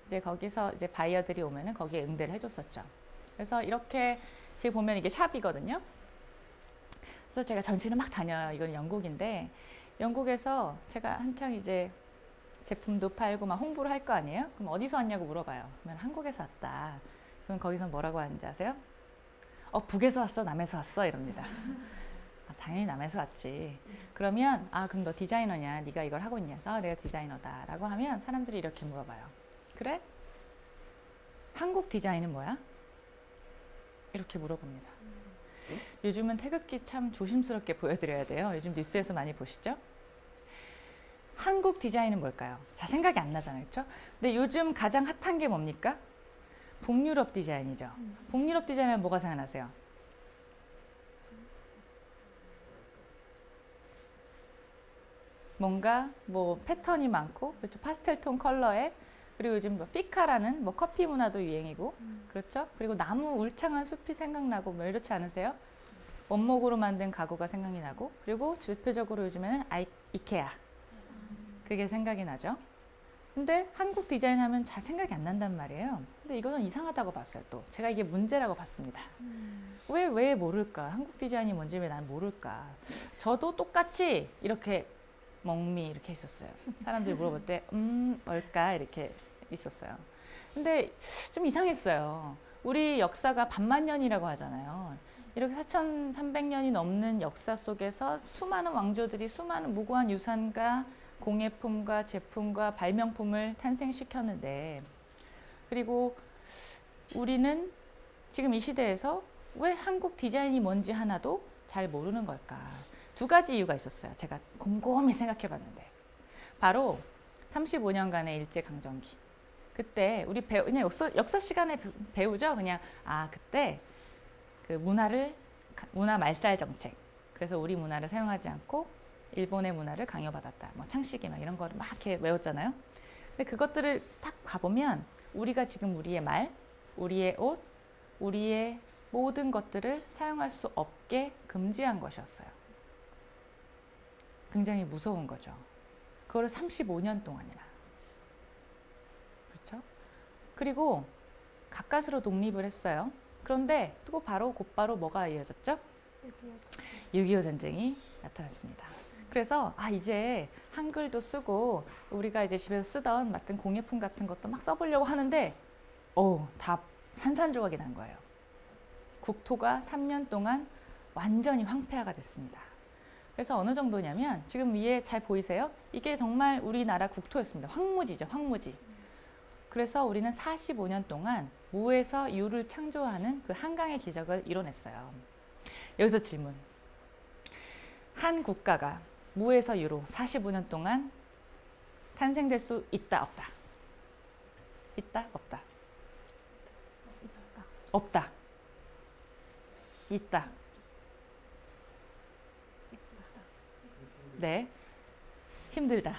이제 거기서 이제 바이어들이 오면은 거기에 응대를 해줬었죠. 그래서 이렇게 지금 보면 이게 샵이거든요. 그래서 제가 전시를 막 다녀요. 이건 영국인데 영국에서 제가 한창 이제 제품도 팔고 막 홍보를 할 거 아니에요? 그럼 어디서 왔냐고 물어봐요. 그러면 한국에서 왔다. 그럼 거기서 뭐라고 하는지 아세요? 북에서 왔어? 남에서 왔어? 이럽니다. 당연히 남에서 왔지. 그러면 그럼 너 디자이너냐? 네가 이걸 하고 있냐? 내가 디자이너다 라고 하면 사람들이 이렇게 물어봐요. 그래? 한국 디자인은 뭐야? 이렇게 물어봅니다. 요즘은 태극기 참 조심스럽게 보여드려야 돼요. 요즘 뉴스에서 많이 보시죠? 한국 디자인은 뭘까요? 잘 생각이 안 나잖아요. 그렇죠? 근데 요즘 가장 핫한 게 뭡니까? 북유럽 디자인이죠. 북유럽 디자인은 뭐가 생각나세요? 뭔가 뭐 패턴이 많고 그렇죠. 파스텔 톤 컬러에 그리고 요즘 뭐 피카라는 뭐 커피 문화도 유행이고 그렇죠. 그리고 나무 울창한 숲이 생각나고 뭐 이렇지 않으세요? 원목으로 만든 가구가 생각이 나고 그리고 대표적으로 요즘에는 이케아 그게 생각이 나죠. 근데 한국 디자인 하면 잘 생각이 안 난단 말이에요. 근데 이거는 이상하다고 봤어요. 또 제가 이게 문제라고 봤습니다. 왜 모를까? 한국 디자인이 뭔지 왜 난 모를까? 저도 똑같이 이렇게 멍미 이렇게 있었어요. 사람들이 물어볼 때 뭘까 이렇게 있었어요. 근데 좀 이상했어요. 우리 역사가 반만년이라고 하잖아요. 이렇게 4,300년이 넘는 역사 속에서 수많은 왕조들이 수많은 무고한 유산과 공예품과 제품과 발명품을 탄생시켰는데 그리고 우리는 지금 이 시대에서 왜 한국 디자인이 뭔지 하나도 잘 모르는 걸까? 두 가지 이유가 있었어요. 제가 곰곰이 생각해 봤는데 바로 35년간의 일제강점기 그때 우리 그냥 역사 시간에 배우죠. 그냥 그때 그 문화 말살 정책 그래서 우리 문화를 사용하지 않고 일본의 문화를 강요받았다. 뭐 창시기 막 이런 거를 막 이렇게 외웠잖아요. 근데 그것들을 딱 가보면 우리가 지금 우리의 말, 우리의 옷, 우리의 모든 것들을 사용할 수 없게 금지한 것이었어요. 굉장히 무서운 거죠. 그거를 35년 동안이나. 그렇죠? 그리고 가까스로 독립을 했어요. 그런데 또 곧바로 뭐가 이어졌죠? 6.25 전쟁이 나타났습니다. 그래서 이제 한글도 쓰고 우리가 이제 집에서 쓰던 맡은 공예품 같은 것도 막 써보려고 하는데 다 산산조각이 난 거예요. 국토가 3년 동안 완전히 황폐화가 됐습니다. 그래서 어느 정도냐면 지금 위에 잘 보이세요? 이게 정말 우리나라 국토였습니다. 황무지죠, 황무지. 그래서 우리는 45년 동안 무에서 유를 창조하는 그 한강의 기적을 이뤄냈어요. 여기서 질문. 한 국가가 무에서 유로 45년 동안 탄생될 수 있다, 없다? 있다, 없다? 없다. 있다. 네. 힘들다.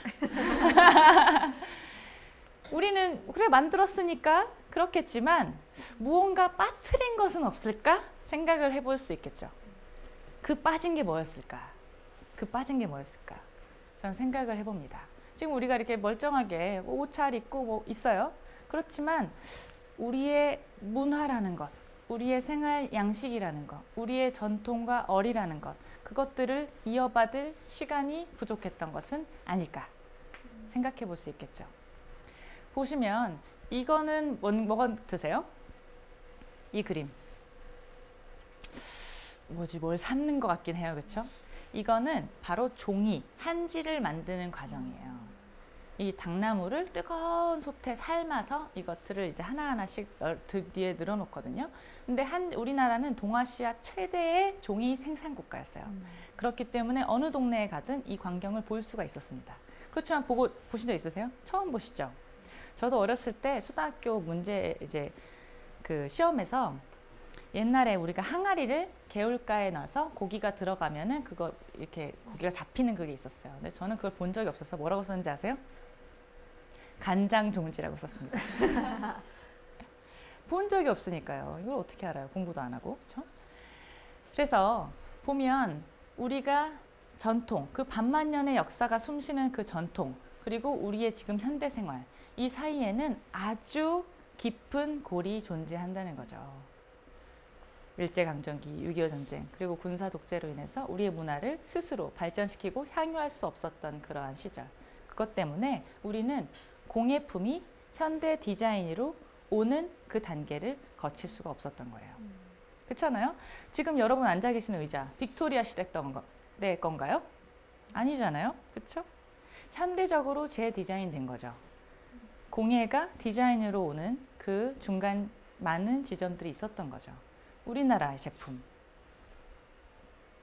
우리는 그래 만들었으니까 그렇겠지만 무언가 빠뜨린 것은 없을까? 생각을 해볼 수 있겠죠. 그 빠진 게 뭐였을까? 그 빠진 게 뭐였을까? 저는 생각을 해봅니다. 지금 우리가 이렇게 멀쩡하게 옷 잘 입고 뭐 있어요. 그렇지만 우리의 문화라는 것, 우리의 생활 양식이라는 것, 우리의 전통과 어리라는 것, 그것들을 이어받을 시간이 부족했던 것은 아닐까 생각해 볼 수 있겠죠. 보시면 이거는 뭐가 드세요? 이 그림. 뭘 삶는 것 같긴 해요. 그렇죠? 이거는 바로 종이, 한지를 만드는 과정이에요. 이 당나무를 뜨거운 솥에 삶아서 이것들을 이제 하나하나씩 뒤에 늘어놓거든요. 근데 우리나라는 동아시아 최대의 종이 생산 국가였어요. 그렇기 때문에 어느 동네에 가든 이 광경을 볼 수가 있었습니다. 그렇지만 보신 적 있으세요? 처음 보시죠? 저도 어렸을 때 초등학교 문제 이제 그 시험에서 옛날에 우리가 항아리를 개울가에 놔서 고기가 들어가면은 그거 이렇게 고기가 잡히는 그게 있었어요. 근데 저는 그걸 본 적이 없어서 뭐라고 썼는지 아세요? 간장 종지라고 썼습니다. 본 적이 없으니까요. 이걸 어떻게 알아요? 공부도 안 하고. 그렇죠? 그래서 보면 우리가 전통, 그 반만 년의 역사가 숨쉬는 그 전통, 그리고 우리의 지금 현대 생활, 이 사이에는 아주 깊은 골이 존재한다는 거죠. 일제강점기, 6.25 전쟁, 그리고 군사 독재로 인해서 우리의 문화를 스스로 발전시키고 향유할 수 없었던 그러한 시절. 그것 때문에 우리는 공예품이 현대 디자인으로 오는 그 단계를 거칠 수가 없었던 거예요. 그렇잖아요? 지금 여러분 앉아 계시는 의자, 빅토리아 시대 때 건가요? 아니잖아요? 그렇죠? 현대적으로 재디자인된 거죠. 공예가 디자인으로 오는 그 중간 많은 지점들이 있었던 거죠. 우리나라의 제품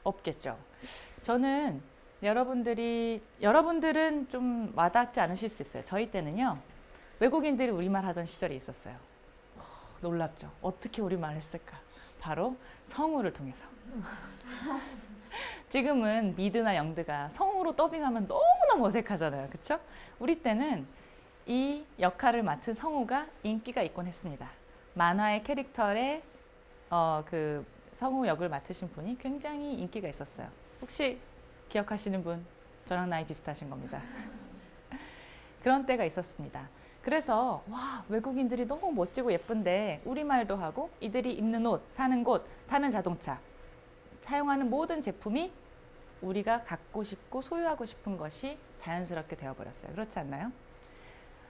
없겠죠. 저는 여러분들은 좀 와닿지 않으실 수 있어요. 저희 때는요, 외국인들이 우리말 하던 시절이 있었어요. 놀랍죠. 어떻게 우리말 했을까? 바로 성우를 통해서. 지금은 미드나 영드가 성우로 더빙하면 너무너무 어색하잖아요. 그렇죠? 우리 때는 이 역할을 맡은 성우가 인기가 있곤 했습니다. 만화의 캐릭터의 그 성우 역을 맡으신 분이 굉장히 인기가 있었어요. 혹시 기억하시는 분? 저랑 나이 비슷하신 겁니다. 그런 때가 있었습니다. 그래서 와, 외국인들이 너무 멋지고 예쁜데 우리말도 하고 이들이 입는 옷, 사는 곳, 타는 자동차, 사용하는 모든 제품이 우리가 갖고 싶고 소유하고 싶은 것이 자연스럽게 되어버렸어요. 그렇지 않나요?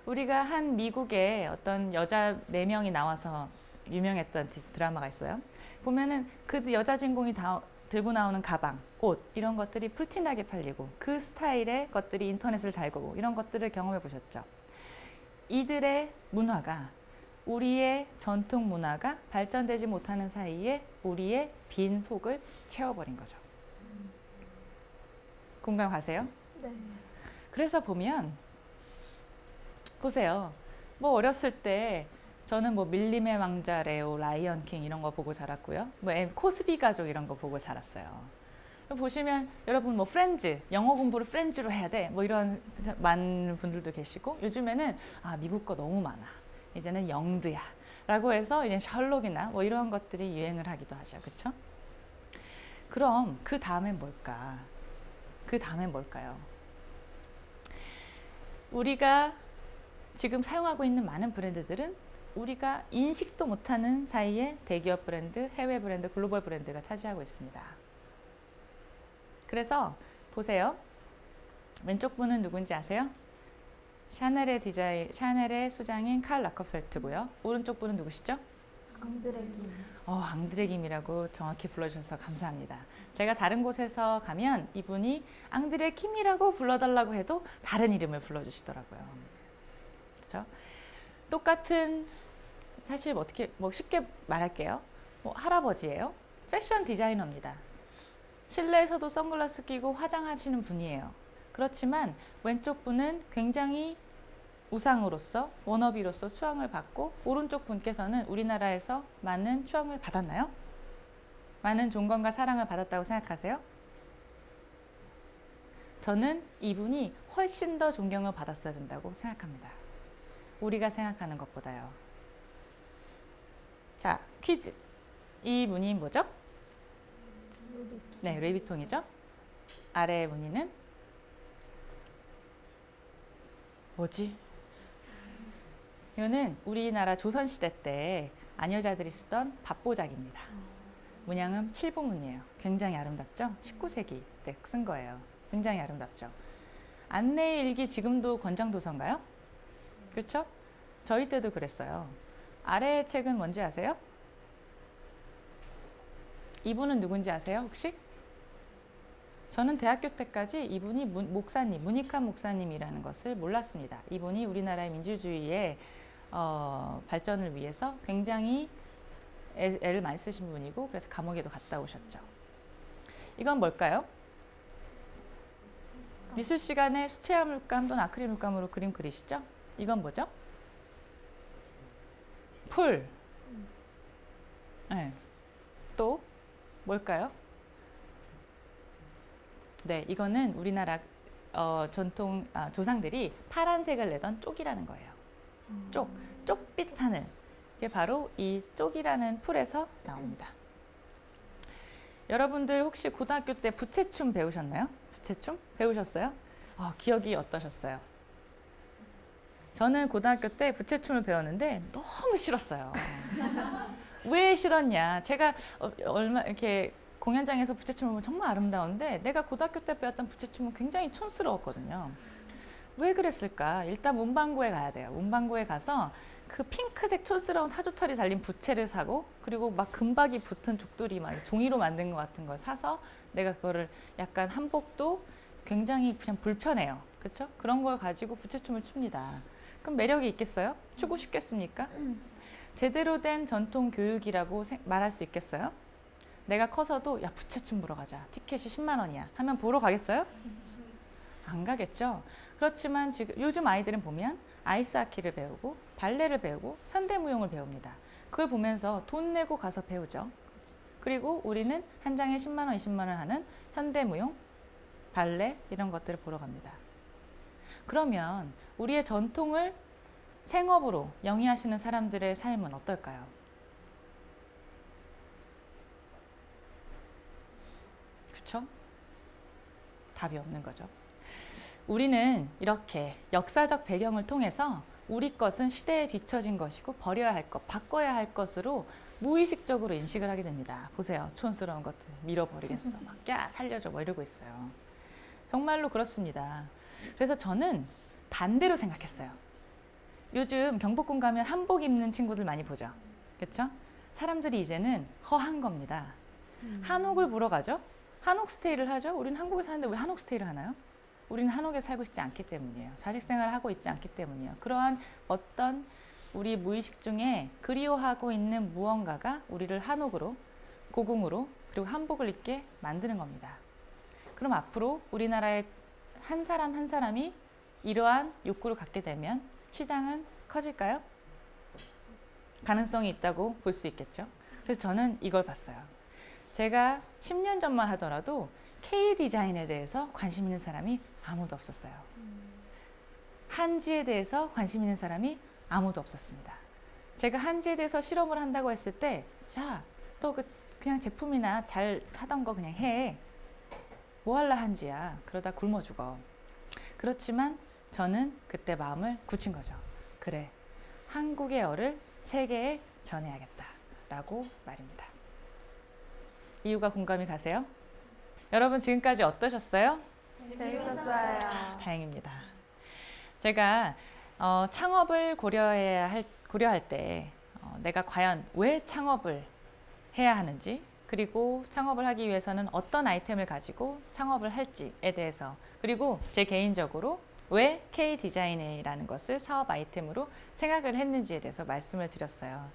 우리가 한 미국의 어떤 여자 4명이 나와서 유명했던 드라마가 있어요. 보면은 그 여자 주인공이 들고 나오는 가방, 옷 이런 것들이 풀티나게 팔리고 그 스타일의 것들이 인터넷을 달고 이런 것들을 경험해 보셨죠? 이들의 문화가, 우리의 전통 문화가 발전되지 못하는 사이에 우리의 빈 속을 채워버린 거죠. 공감 가세요? 네. 그래서 보면 보세요. 뭐 어렸을 때 저는 뭐 밀림의 왕자 레오, 라이언 킹 이런 거 보고 자랐고요. 뭐 코스비 가족 이런 거 보고 자랐어요. 보시면 여러분 뭐 프렌즈, 영어 공부를 프렌즈로 해야 돼. 뭐 이런 많은 분들도 계시고 요즘에는 미국 거 너무 많아. 이제는 영드야. 라고 해서 이제 셜록이나 뭐 이런 것들이 유행을 하기도 하죠. 그렇죠? 그럼 그 다음엔 뭘까? 그 다음엔 뭘까요? 우리가 지금 사용하고 있는 많은 브랜드들은 우리가 인식도 못하는 사이에 대기업 브랜드, 해외 브랜드, 글로벌 브랜드가 차지하고 있습니다. 그래서 보세요. 왼쪽 분은 누군지 아세요? 샤넬의 수장인 칼 라커펠트고요. 오른쪽 분은 누구시죠? 앙드레 김이라고 정확히 불러주셔서 감사합니다. 제가 다른 곳에서 가면 이분이 앙드레 김이라고 불러달라고 해도 다른 이름을 불러주시더라고요. 그렇죠? 똑같은 사실 어떻게 쉽게 말할게요. 할아버지예요. 패션 디자이너입니다. 실내에서도 선글라스 끼고 화장하시는 분이에요. 그렇지만 왼쪽 분은 굉장히 우상으로서 워너비로서 추앙을 받고 오른쪽 분께서는 우리나라에서 많은 추앙을 받았나요? 많은 존경과 사랑을 받았다고 생각하세요? 저는 이분이 훨씬 더 존경을 받았어야 된다고 생각합니다. 우리가 생각하는 것보다요. 자, 퀴즈. 이 무늬 뭐죠? 네, 루이비통이죠. 아래의 무늬는 뭐지? 이거는 우리나라 조선시대 때 아녀자들이 쓰던 밥보작입니다. 문양은 칠보문이에요. 굉장히 아름답죠? 19세기 때 쓴 거예요. 굉장히 아름답죠? 안내의 일기 지금도 권장도서인가요? 그렇죠? 저희 때도 그랬어요. 아래의 책은 뭔지 아세요? 이분은 누군지 아세요? 혹시? 저는 대학교 때까지 이분이 목사님, 문익환 목사님이라는 것을 몰랐습니다. 이분이 우리나라의 민주주의의 발전을 위해서 굉장히 애를 많이 쓰신 분이고 그래서 감옥에도 갔다 오셨죠. 이건 뭘까요? 미술 시간에 수채화 물감 또는 아크릴 물감으로 그림 그리시죠? 이건 뭐죠? 풀. 네. 또 뭘까요? 네, 이거는 우리나라 전통 조상들이 파란색을 내던 쪽이라는 거예요. 쪽빛 하늘. 이게 바로 이 쪽이라는 풀에서 나옵니다. 여러분들 혹시 고등학교 때 부채춤 배우셨나요? 부채춤? 배우셨어요? 기억이 어떠셨어요? 저는 고등학교 때 부채춤을 배웠는데 너무 싫었어요. 왜 싫었냐? 제가 이렇게 공연장에서 부채춤을 보면 정말 아름다운데 내가 고등학교 때 배웠던 부채춤은 굉장히 촌스러웠거든요. 왜 그랬을까? 일단 문방구에 가야 돼요. 문방구에 가서 그 핑크색 촌스러운 타조털이 달린 부채를 사고 그리고 막 금박이 붙은 족돌이 막 종이로 만든 것 같은 걸 사서 내가 그거를 약간 한복도 굉장히 그냥 불편해요. 그렇죠? 그런 걸 가지고 부채춤을 춥니다. 그럼 매력이 있겠어요? 추고 싶겠습니까? 제대로 된 전통 교육이라고 말할 수 있겠어요? 내가 커서도 야 부채춤 보러 가자. 티켓이 10만 원이야. 하면 보러 가겠어요? 안 가겠죠. 그렇지만 지금 요즘 아이들은 보면 아이스하키를 배우고 발레를 배우고 현대무용을 배웁니다. 그걸 보면서 돈 내고 가서 배우죠. 그리고 우리는 한 장에 10만 원, 20만 원 하는 현대무용, 발레 이런 것들을 보러 갑니다. 그러면 우리의 전통을 생업으로 영위하시는 사람들의 삶은 어떨까요? 그렇죠? 답이 없는 거죠. 우리는 이렇게 역사적 배경을 통해서 우리 것은 시대에 뒤처진 것이고 버려야 할 것, 바꿔야 할 것으로 무의식적으로 인식을 하게 됩니다. 보세요. 촌스러운 것들 밀어버리겠어. 막 살려줘 뭐 이러고 있어요. 정말로 그렇습니다. 그래서 저는 반대로 생각했어요. 요즘 경복궁 가면 한복 입는 친구들 많이 보죠. 그렇죠? 사람들이 이제는 허한 겁니다. 한옥을 보러 가죠. 한옥 스테이를 하죠. 우리는 한국에 사는데 왜 한옥 스테이를 하나요? 우리는 한옥에 살고 싶지 않기 때문이에요. 자식 생활을 하고 있지 않기 때문이에요. 그러한 어떤 우리 무의식 중에 그리워하고 있는 무언가가 우리를 한옥으로, 고궁으로, 그리고 한복을 입게 만드는 겁니다. 그럼 앞으로 우리나라의 한 사람 한 사람이 이러한 욕구를 갖게 되면 시장은 커질까요? 가능성이 있다고 볼 수 있겠죠. 그래서 저는 이걸 봤어요. 제가 10년 전만 하더라도 K-디자인에 대해서 관심 있는 사람이 아무도 없었어요. 한지에 대해서 관심 있는 사람이 아무도 없었습니다. 제가 한지에 대해서 실험을 한다고 했을 때 야, 너 그냥 제품이나 잘 하던 거 그냥 해. 뭐 할라 한지야. 그러다 굶어 죽어. 그렇지만 저는 그때 마음을 굳힌 거죠. 그래, 한국의 열을 세계에 전해야겠다 라고 말입니다. 이유가 공감이 가세요? 여러분 지금까지 어떠셨어요? 재밌었어요. 다행입니다. 제가 창업을 고려할 때 내가 과연 왜 창업을 해야 하는지, 그리고 창업을 하기 위해서는 어떤 아이템을 가지고 창업을 할지에 대해서, 그리고 제 개인적으로 왜 K-디자인이라는 것을 사업 아이템으로 생각을 했는지에 대해서 말씀을 드렸어요.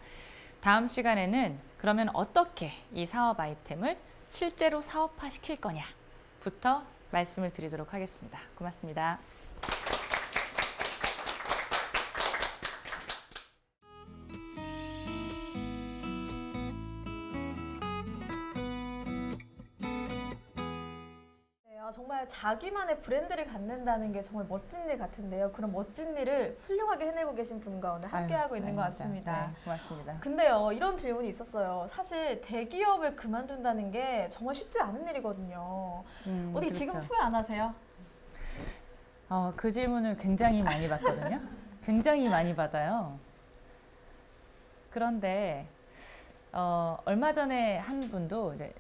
다음 시간에는 그러면 어떻게 이 사업 아이템을 실제로 사업화시킬 거냐부터 말씀을 드리도록 하겠습니다. 고맙습니다. 정말 자기만의 브랜드를 갖는다는 게 정말 멋진 일 같은데요. 그런 멋진 일을 훌륭하게 해내고 계신 분과 오늘 함께하고 있는 것 같습니다. 네, 고맙습니다. 근데요, 이런 질문이 있었어요. 사실 대기업을 그만둔다는 게 정말 쉽지 않은 일이거든요. 어디 그렇죠. 지금 후회 안 하세요? 그 질문을 굉장히 많이 받거든요. 굉장히 많이 받아요. 그런데 얼마 전에 한 분도 이제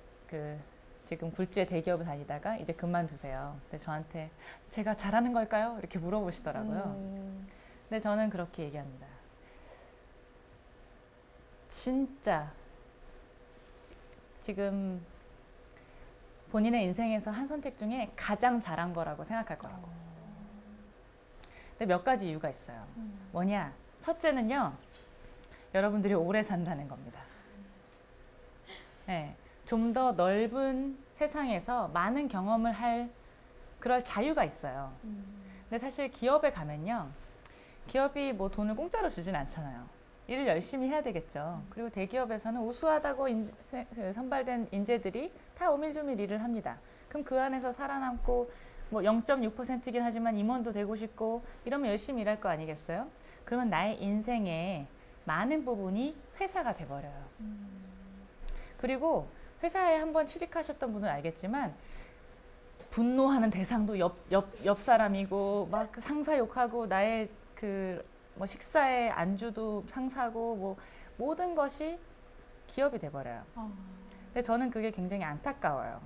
지금 굴지의 대기업을 다니다가 이제 그만두세요. 근데 저한테 제가 잘하는 걸까요? 이렇게 물어보시더라고요. 근데 저는 그렇게 얘기합니다. 진짜 지금 본인의 인생에서 한 선택 중에 가장 잘한 거라고 생각할 거라고. 근데 몇 가지 이유가 있어요. 뭐냐? 첫째는요, 여러분들이 오래 산다는 겁니다. 네. 좀 더 넓은 세상에서 많은 경험을 할 그럴 자유가 있어요. 근데 사실 기업에 가면요, 기업이 뭐 돈을 공짜로 주진 않잖아요. 일을 열심히 해야 되겠죠. 그리고 대기업에서는 우수하다고 선발된 인재들이 다 오밀조밀 일을 합니다. 그럼 그 안에서 살아남고 뭐 0.6%이긴 하지만 임원도 되고 싶고 이러면 열심히 일할 거 아니겠어요? 그러면 나의 인생의 많은 부분이 회사가 돼버려요. 그리고 회사에 한번 취직하셨던 분은 알겠지만 분노하는 대상도 옆 사람이고 막 그 상사 욕하고 나의 뭐 식사에 안주도 상사고 뭐 모든 것이 기업이 돼버려요. 근데 저는 그게 굉장히 안타까워요.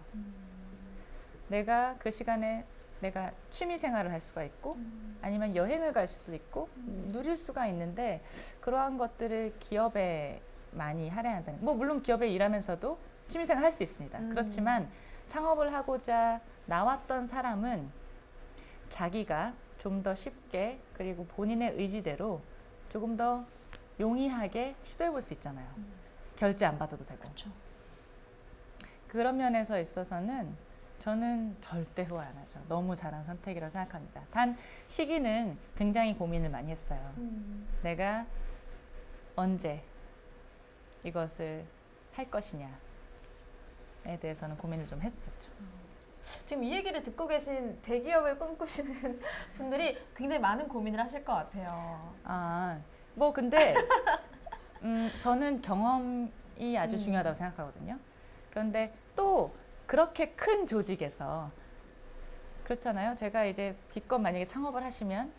내가 그 시간에 내가 취미 생활을 할 수가 있고 아니면 여행을 갈 수도 있고 누릴 수가 있는데 그러한 것들을 기업에 많이 할애한다는, 뭐 물론 기업에 일하면서도 취미생활 할 수 있습니다. 그렇지만 창업을 하고자 나왔던 사람은 자기가 좀 더 쉽게 그리고 본인의 의지대로 조금 더 용이하게 시도해 볼 수 있잖아요. 결제 안 받아도 되고. 그쵸. 그런 면에서 있어서는 저는 절대 후회 안 하죠. 너무 잘한 선택이라고 생각합니다. 단 시기는 굉장히 고민을 많이 했어요. 내가 언제 이것을 할 것이냐에 대해서는 고민을 좀 했었죠. 지금 이 얘기를 듣고 계신 대기업을 꿈꾸시는 분들이 굉장히 많은 고민을 하실 것 같아요. 뭐 근데 저는 경험이 아주 중요하다고 생각하거든요. 그런데 또 그렇게 큰 조직에서 그렇잖아요. 제가 이제 기껏 만약에 창업을 하시면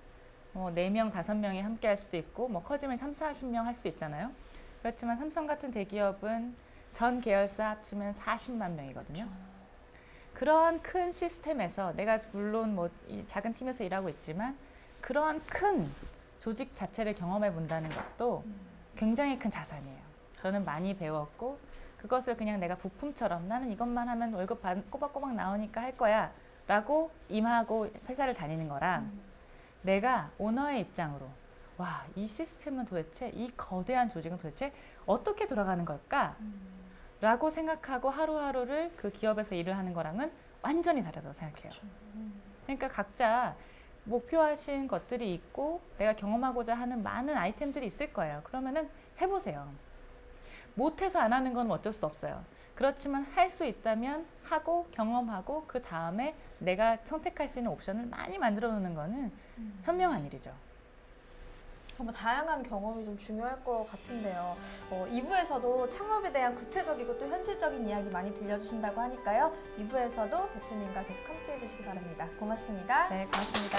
뭐 4명, 5명이 함께 할 수도 있고 뭐 커지면 30, 40명 할 수 있잖아요. 그렇지만 삼성 같은 대기업은 전 계열사 합치면 40만 명이거든요. 그렇죠. 그러한 큰 시스템에서 내가 물론 뭐 작은 팀에서 일하고 있지만 그러한 큰 조직 자체를 경험해 본다는 것도 굉장히 큰 자산이에요. 저는 많이 배웠고 그것을 그냥 내가 부품처럼 나는 이것만 하면 월급 꼬박꼬박 나오니까 할 거야 라고 임하고 회사를 다니는 거랑 내가 오너의 입장으로 와, 이 시스템은 도대체 이 거대한 조직은 도대체 어떻게 돌아가는 걸까? 라고 생각하고 하루하루를 그 기업에서 일을 하는 거랑은 완전히 다르다고 생각해요. 그러니까 각자 목표하신 것들이 있고 내가 경험하고자 하는 많은 아이템들이 있을 거예요. 그러면은 해보세요. 못해서 안 하는 건 어쩔 수 없어요. 그렇지만 할 수 있다면 하고 경험하고 그 다음에 내가 선택할 수 있는 옵션을 많이 만들어 놓는 거는 현명한 일이죠. 정말 다양한 경험이 좀 중요할 것 같은데요. 2부에서도 창업에 대한 구체적이고 또 현실적인 이야기 많이 들려주신다고 하니까요. 2부에서도 대표님과 계속 함께해 주시기 바랍니다. 고맙습니다. 네, 고맙습니다.